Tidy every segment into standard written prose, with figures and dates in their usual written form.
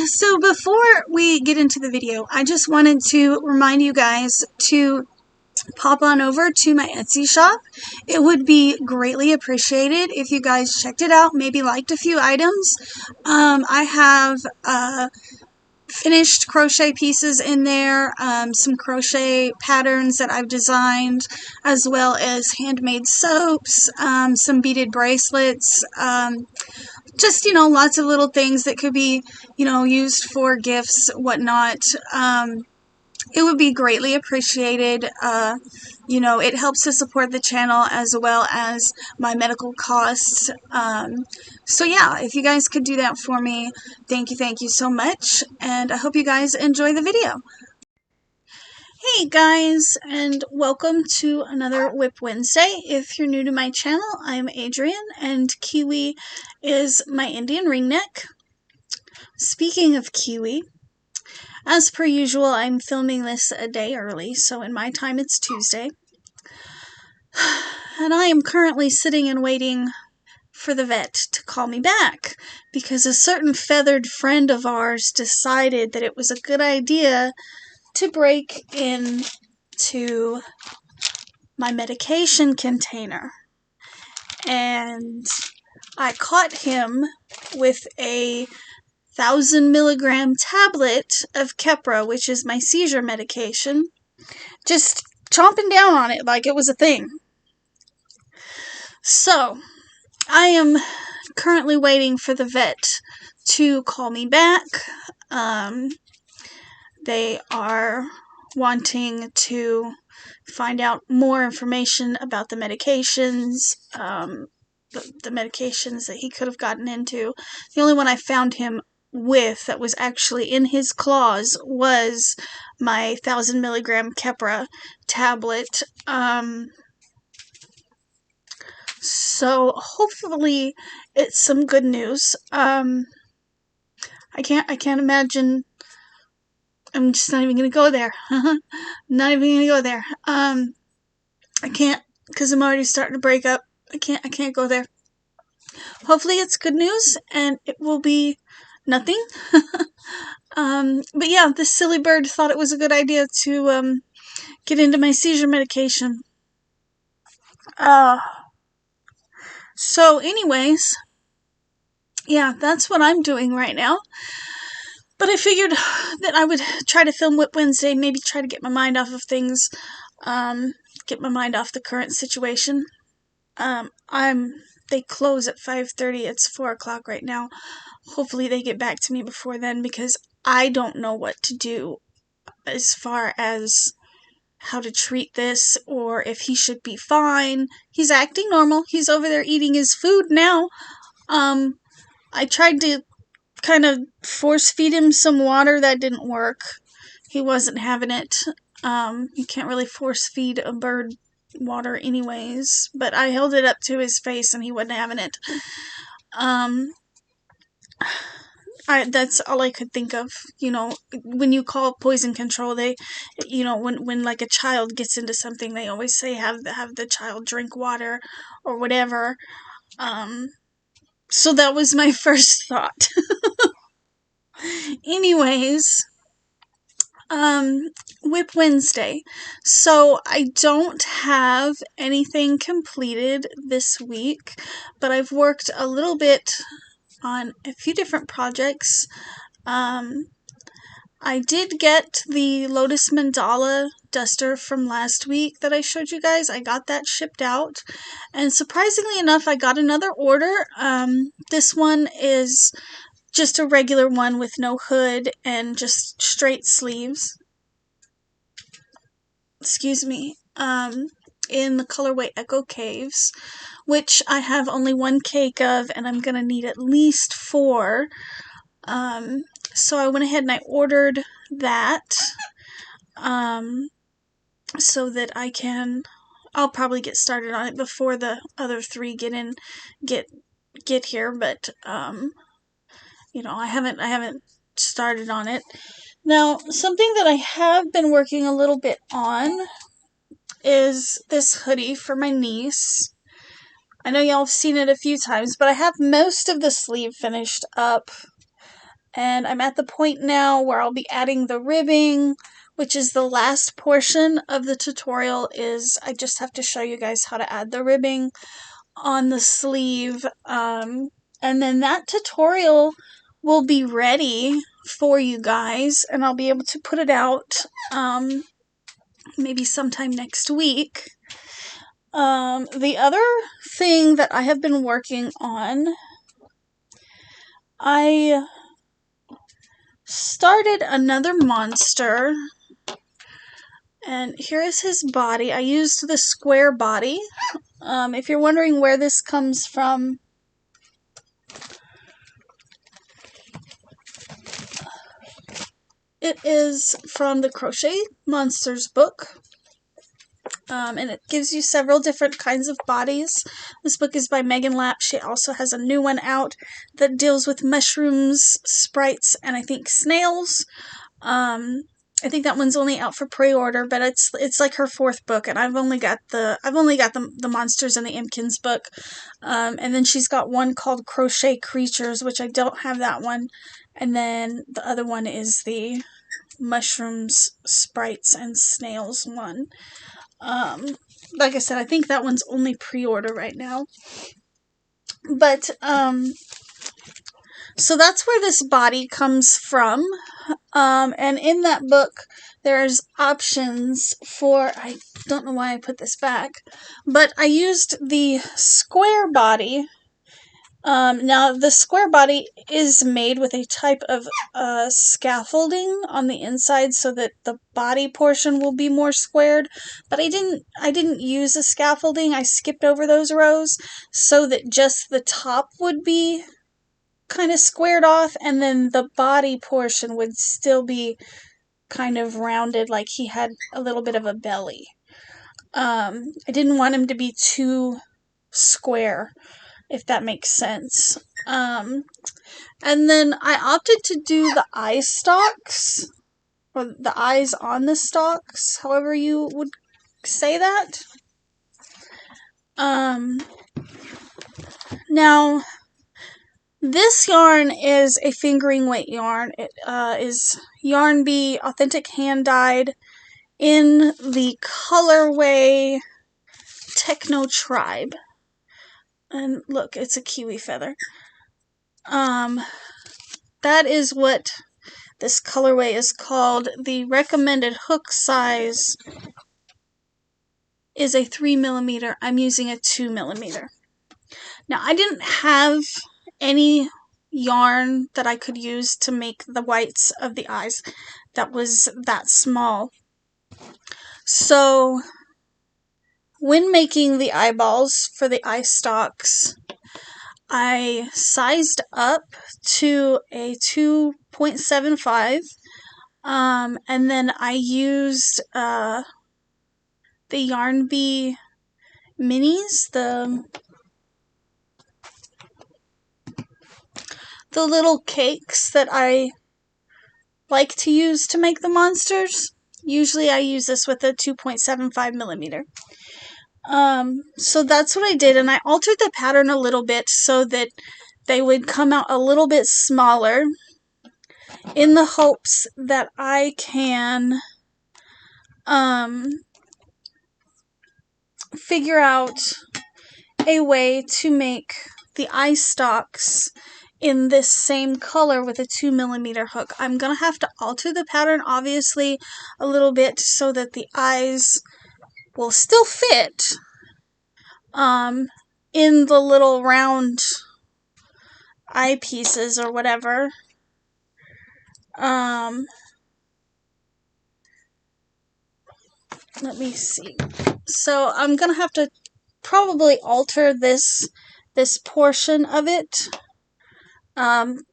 So before we get into the video, I just wanted to remind you guys to pop on over to my Etsy shop. It would be greatly appreciated if you guys checked it out, maybe liked a few items. I have finished crochet pieces in there, some crochet patterns that I've designed, as well as handmade soaps, some beaded bracelets, just, lots of little things that could be, used for gifts, whatnot. It would be greatly appreciated. It helps to support the channel as well as my medical costs. So yeah, if you guys could do that for me, thank you so much. And I hope you guys enjoy the video. Hey guys, and welcome to another WIP Wednesday. If you're new to my channel, I'm Adrian, and Kiwi is my Indian ringneck. Speaking of Kiwi, as per usual, I'm filming this a day early, so in my time it's Tuesday. And I am currently sitting and waiting for the vet to call me back, because a certain feathered friend of ours decided that it was a good idea to break into my medication container. And I caught him with a 1,000 milligram tablet of Keppra, which is my seizure medication, just chomping down on it like it was a thing. So, I am currently waiting for the vet to call me back. They are wanting to find out more information about the medications, the medications that he could have gotten into. The only one I found him with that was actually in his claws was my 1,000 milligram Keppra tablet. So hopefully it's some good news. I can't imagine. I'm just not even gonna go there. Not even gonna go there. I can't, because I'm already starting to break up. I can't go there. Hopefully it's good news and it will be nothing. But yeah, this silly bird thought it was a good idea to get into my seizure medication. So anyways, yeah, that's what I'm doing right now. But I figured that I would try to film WIP Wednesday, maybe try to get my mind off of things, get my mind off the current situation. They close at 5:30. It's 4 o'clock right now. Hopefully they get back to me before then, because I don't know what to do as far as how to treat this, or if he should be fine. He's acting normal. He's over there eating his food now. I tried to kind of force feed him some water. That didn't work. He wasn't having it. You can't really force feed a bird water anyways, but I held it up to his face and he wasn't having it. That's all I could think of. When you call poison control, they, when like a child gets into something, they always say have the child drink water or whatever. So that was my first thought. Anyways, WIP Wednesday. So I don't have anything completed this week, but I've worked a little bit on a few different projects. I did get the Lotus Mandala duster from last week that I showed you guys. I got that shipped out, and surprisingly enough, I got another order. This one is just a regular one with no hood and just straight sleeves. Excuse me. In the colorway Echo Caves, which I have only one cake of, and I'm gonna need at least 4. So I went ahead and I ordered that, so that I'll probably get started on it before the other 3 get here, but, I haven't started on it. Now, something that I have been working a little bit on is this hoodie for my niece. I know y'all have seen it a few times, but I have most of the sleeve finished up. And I'm at the point now where I'll be adding the ribbing, which is the last portion of the tutorial. I just have to show you guys how to add the ribbing on the sleeve. And then that tutorial will be ready for you guys, and I'll be able to put it out maybe sometime next week. The other thing that I have been working on, I started another monster, and here is his body. I used the square body. If you're wondering where this comes from, it is from the Crochet Monsters book. And it gives you several different kinds of bodies. This book is by Lapp. She also has a new one out that deals with mushrooms, sprites, and I think snails. I think that one's only out for pre-order, but it's like her fourth book, and I've only got the Monsters and the Imkins book. And then she's got one called Crochet Creatures, which I don't have that one. And then the other one is the mushrooms, sprites, and snails one. Like I said, I think that one's only pre-order right now. But, so that's where this body comes from. And in that book, there's options for, I don't know why I put this back, but I used the square body. Now, the square body is made with a type of scaffolding on the inside so that the body portion will be more squared, but I didn't use a scaffolding. I skipped over those rows so that just the top would be kind of squared off, and then the body portion would still be kind of rounded, like he had a little bit of a belly. I didn't want him to be too square, if that makes sense. And then I opted to do the eye stalks, or the eyes on the stalks, however you would say that. Now, this yarn is a fingering weight yarn. It is Yarn Bee Authentic Hand Dyed in the colorway Techno Tribe. And look, it's a kiwi feather. That is what this colorway is called. The recommended hook size is a 3mm. I'm using a 2mm. Now, I didn't have any yarn that I could use to make the whites of the eyes that was that small. So, when making the eyeballs for the eye stalks, I sized up to a 2.75, and then I used the Yarn Bee minis, the little cakes that I like to use to make the monsters. Usually I use this with a 2.75mm. So that's what I did, and I altered the pattern a little bit so that they would come out a little bit smaller, in the hopes that I can figure out a way to make the eye stalks in this same color with a 2mm hook. I'm going to have to alter the pattern, obviously, a little bit so that the eyes will still fit in the little round eyepieces or whatever. Let me see. So I'm going to have to probably alter this portion of it. I'm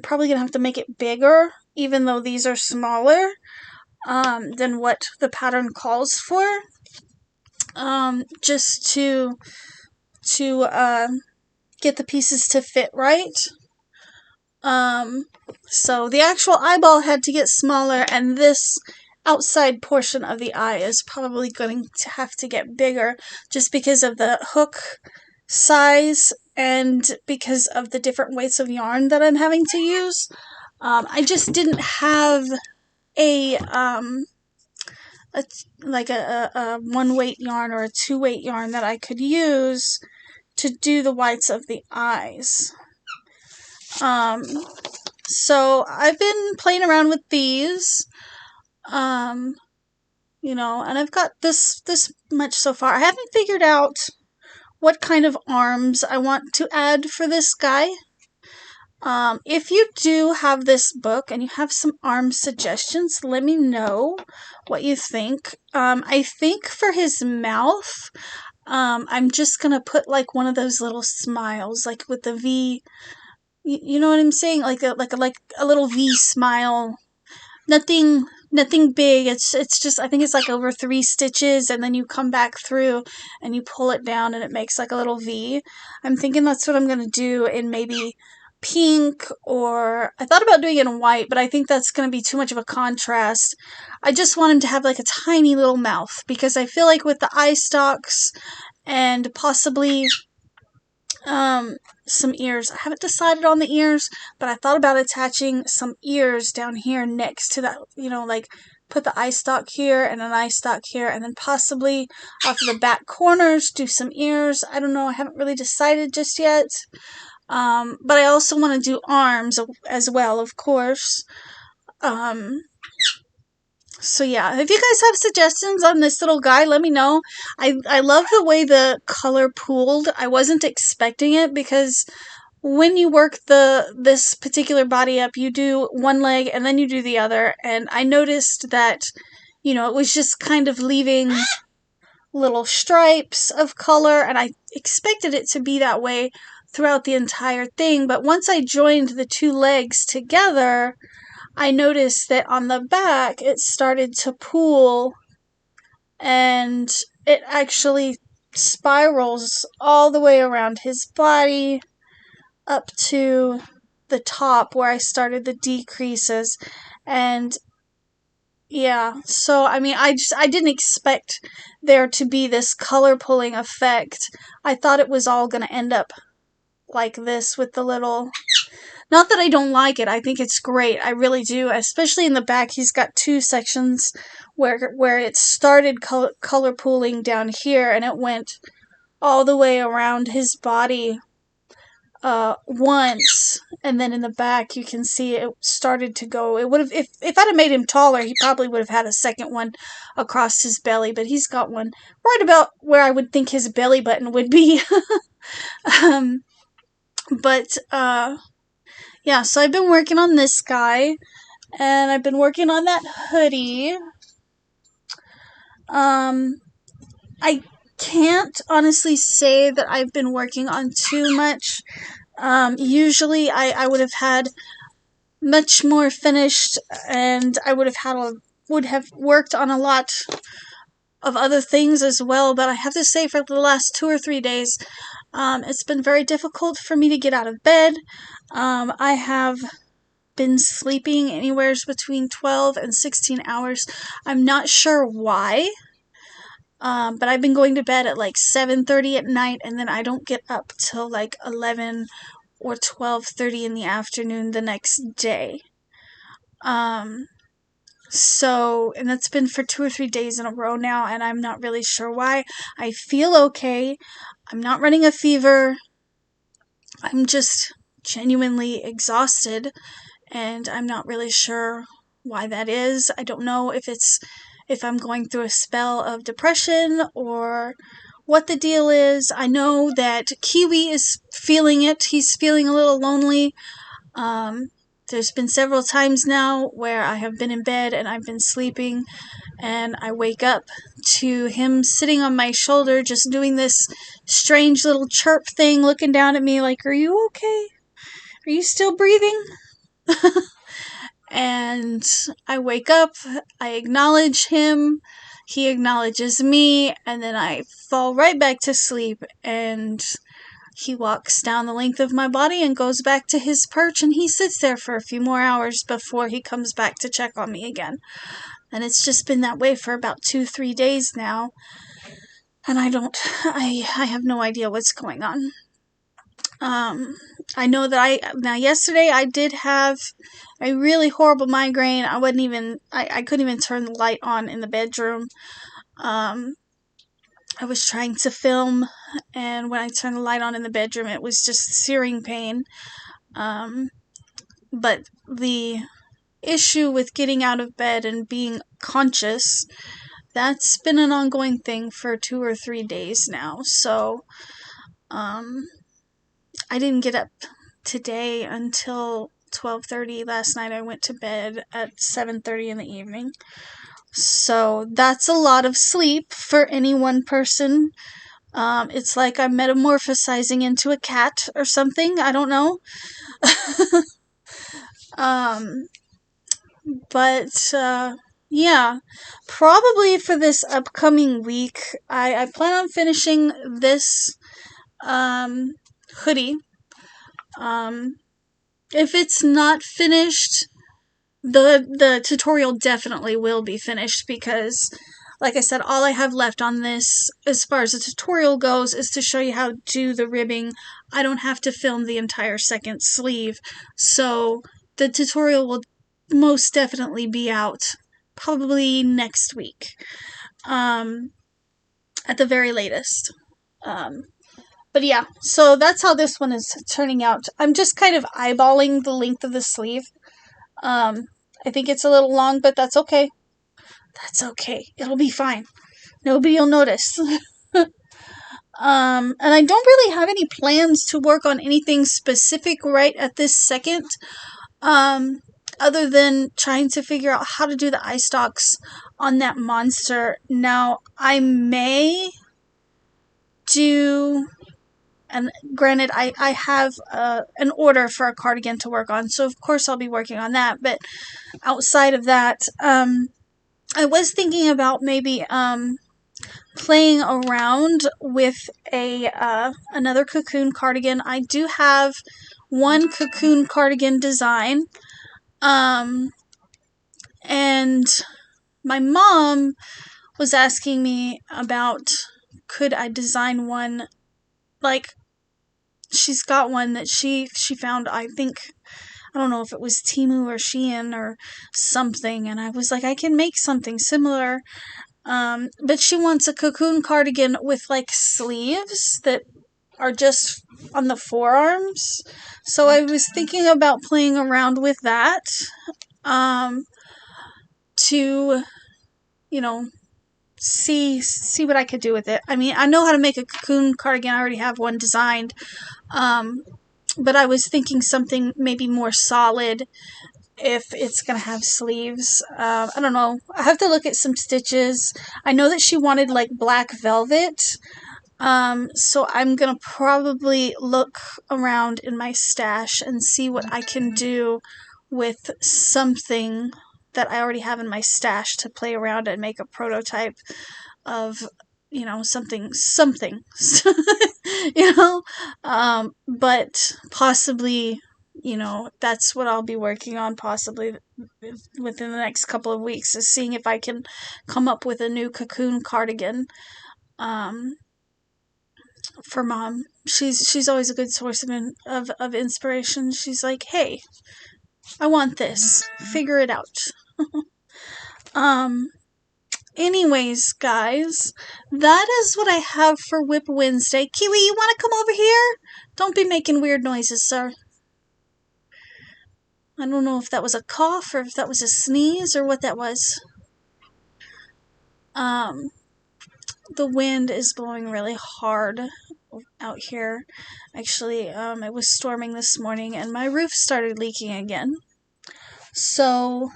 probably going to have to make it bigger, even though these are smaller than what the pattern calls for, just to get the pieces to fit right. So the actual eyeball had to get smaller, and this outside portion of the eye is probably going to have to get bigger, just because of the hook size and because of the different weights of yarn that I'm having to use. I just didn't have a one weight yarn or a 2-weight yarn that I could use to do the whites of the eyes. So I've been playing around with these, you know, and I've got this much so far. I haven't figured out what kind of arms I want to add for this guy. If you do have this book and you have some arm suggestions, let me know what you think. I think for his mouth, I'm just gonna put like one of those little smiles, like with the V. You know what I'm saying? Like a little V smile. Nothing big. It's just, I think it's like over 3 stitches, and then you come back through and you pull it down and it makes like a little V. I'm thinking that's what I'm gonna do in maybe pink, or I thought about doing it in white, but I think that's going to be too much of a contrast. I just want him to have like a tiny little mouth, because I feel like with the eye stalks and possibly some ears. I haven't decided on the ears, but I thought about attaching some ears down here next to that, you know, like put the eye stalk here and an eye stalk here, and then possibly off of the back corners do some ears. I don't know. I haven't really decided just yet. But I also want to do arms as well, of course. So yeah, if you guys have suggestions on this little guy, let me know. I love the way the color pooled. I wasn't expecting it, because when you work this particular body up, you do one leg and then you do the other, and I noticed that, you know, it was just kind of leaving little stripes of color, and I expected it to be that way throughout the entire thing. But once I joined the 2 legs together, I noticed that on the back it started to pool, and it actually spirals all the way around his body up to the top where I started the decreases. And yeah, so I mean, I didn't expect there to be this color pulling effect. I thought it was all going to end up like this with the little, not that I don't like it, I think it's great, I really do, especially in the back. He's got 2 sections where it started color pooling down here, and it went all the way around his body once, and then in the back you can see it started to go. It would have, if I'd have made him taller, he probably would have had a second one across his belly, but he's got one right about where I would think his belly button would be. But yeah, so I've been working on this guy, and I've been working on that hoodie. I can't honestly say that I've been working on too much. Usually I would have had much more finished, and I would have worked on a lot of other things as well, but I have to say, for the last 2 or 3 days, it's been very difficult for me to get out of bed. I have been sleeping anywhere between 12 and 16 hours. I'm not sure why, but I've been going to bed at like 7:30 at night, and then I don't get up till like 11 or 12:30 in the afternoon the next day. So, and that's been for 2 or 3 days in a row now, and I'm not really sure why. I feel okay. I'm not running a fever. I'm just genuinely exhausted, and I'm not really sure why that is. I don't know if I'm going through a spell of depression or what the deal is. I know that Kiwi is feeling it. He's feeling a little lonely. There's been several times now where I have been in bed and I've been sleeping, and I wake up to him sitting on my shoulder, just doing this strange little chirp thing, looking down at me like, "Are you okay? Are you still breathing?" And I wake up, I acknowledge him, he acknowledges me, and then I fall right back to sleep, and he walks down the length of my body and goes back to his perch, and he sits there for a few more hours before he comes back to check on me again. And it's just been that way for about 2-3 days now, and I have no idea what's going on. I know that now yesterday I did have a really horrible migraine. I couldn't even turn the light on in the bedroom. I was trying to film, and when I turned the light on in the bedroom, it was just searing pain. But the issue with getting out of bed and being conscious, that's been an ongoing thing for 2 or 3 days now. So, I didn't get up today until 12:30 last night. I went to bed at 7:30 in the evening. So that's a lot of sleep for any one person. It's like I'm metamorphosizing into a cat or something. I don't know. But yeah, probably for this upcoming week, I plan on finishing this hoodie. If it's not finished, the tutorial definitely will be finished because, like I said, all I have left on this as far as the tutorial goes is to show you how to do the ribbing. I don't have to film the entire second sleeve, so the tutorial will most definitely be out probably next week, at the very latest. But yeah, so that's how this one is turning out. I'm just kind of eyeballing the length of the sleeve. I think it's a little long, but that's okay. That's okay. It'll be fine. Nobody will notice. And I don't really have any plans to work on anything specific right at this second. Other than trying to figure out how to do the eye stalks on that monster. Now, I may do, and granted, I have an order for a cardigan to work on, so of course I'll be working on that, but outside of that, I was thinking about maybe playing around with another cocoon cardigan. I do have one cocoon cardigan design, and my mom was asking me about could I design one, like she's got one that she found, I think, I don't know if it was Temu or Shein or something, and I was like, I can make something similar. But she wants a cocoon cardigan with like sleeves that are just on the forearms. So I was thinking about playing around with that, to, you know, see what I could do with it. I mean, I know how to make a cocoon cardigan. I already have one designed. But I was thinking something maybe more solid if it's going to have sleeves. I don't know. I have to look at some stitches. I know that she wanted like black velvet. So I'm going to probably look around in my stash and see what I can do with something that I already have in my stash to play around and make a prototype of, you know, something, you know, but possibly, you know, that's what I'll be working on possibly within the next couple of weeks, is seeing if I can come up with a new cocoon cardigan, for Mom. She's always a good source of inspiration. She's like, hey, I want this. Figure it out. Anyways, guys, that is what I have for WIP Wednesday. Kiwi, you want to come over here? Don't be making weird noises, sir. I don't know if that was a cough or if that was a sneeze or what that was. The wind is blowing really hard out here. Actually, it was storming this morning and my roof started leaking again. So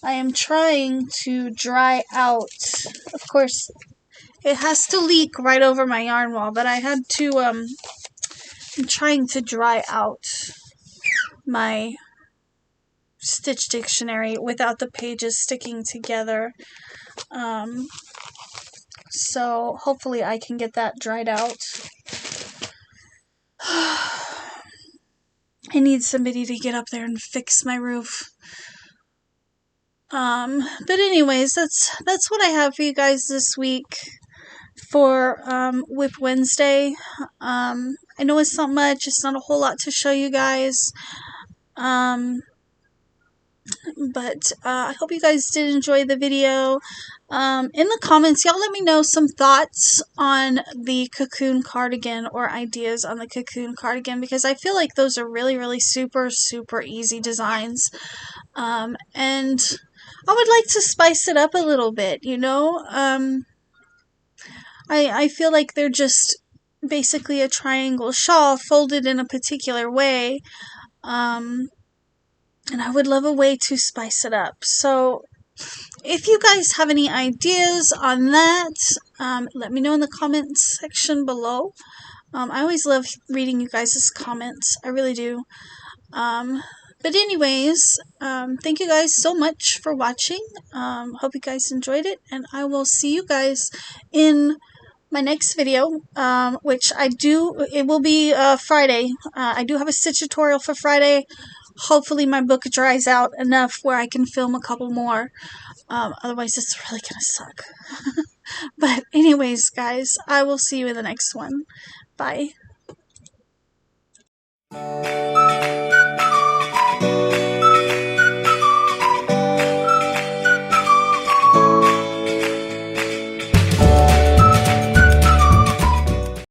I am trying to dry out. Of course, it has to leak right over my yarn wall, but I had to, I'm trying to dry out my stitch dictionary without the pages sticking together. So hopefully I can get that dried out. I need somebody to get up there and fix my roof. But anyways, that's what I have for you guys this week for WIP Wednesday. I know it's not much. It's not a whole lot to show you guys. But I hope you guys did enjoy the video. In the comments, y'all let me know some thoughts on the cocoon cardigan or ideas on the cocoon cardigan, because I feel like those are really, really super, super easy designs. And I would like to spice it up a little bit, you know? I feel like they're just basically a triangle shawl folded in a particular way. And I would love a way to spice it up. So if you guys have any ideas on that, let me know in the comments section below. I always love reading you guys' comments. I really do. But anyways, thank you guys so much for watching. Hope you guys enjoyed it, and I will see you guys in my next video, which it will be Friday. I do have a stitch tutorial for Friday. Hopefully my book dries out enough where I can film a couple more. Otherwise it's really gonna suck. But anyways, guys, I will see you in the next one. Bye.